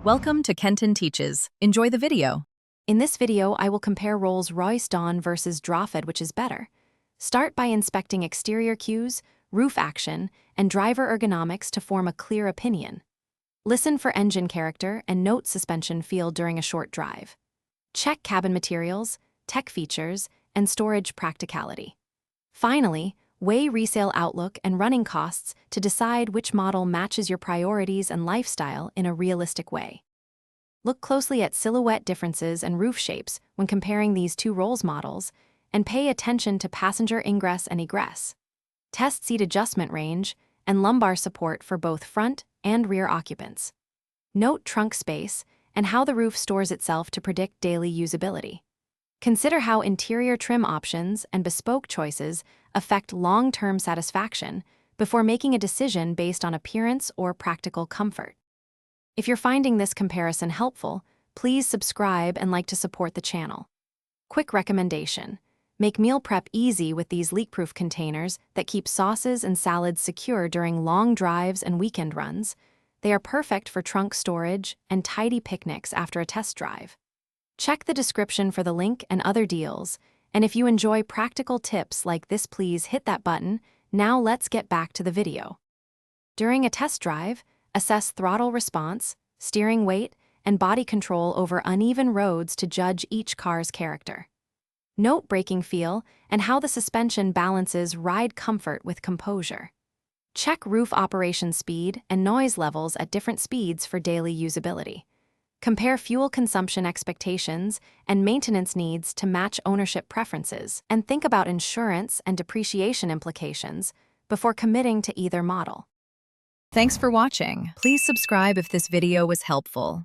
Welcome to Kenton Teaches. Enjoy the video. In this video, I will compare Rolls-Royce Dawn versus Drophead, which is better. Start by inspecting exterior cues, roof action, and driver ergonomics to form a clear opinion. Listen for engine character and note suspension feel during a short drive. Check cabin materials, tech features, and storage practicality. Finally, weigh resale outlook and running costs to decide which model matches your priorities and lifestyle in a realistic way. Look closely at silhouette differences and roof shapes when comparing these two Rolls models, and pay attention to passenger ingress and egress. Test seat adjustment range and lumbar support for both front and rear occupants. Note trunk space and how the roof stores itself to predict daily usability. Consider how interior trim options and bespoke choices affect long-term satisfaction before making a decision based on appearance or practical comfort. If you're finding this comparison helpful, please subscribe and like to support the channel. Quick recommendation: make meal prep easy with these leak-proof containers that keep sauces and salads secure during long drives and weekend runs. They are perfect for trunk storage and tidy picnics after a test drive. Check the description for the link and other deals, and if you enjoy practical tips like this, please hit that button. Now let's get back to the video. During a test drive, assess throttle response, steering weight, and body control over uneven roads to judge each car's character. Note braking feel and how the suspension balances ride comfort with composure. Check roof operation speed and noise levels at different speeds for daily usability. Compare fuel consumption expectations and maintenance needs to match ownership preferences, and think about insurance and depreciation implications before committing to either model. Thanks for watching. Please subscribe if this video was helpful.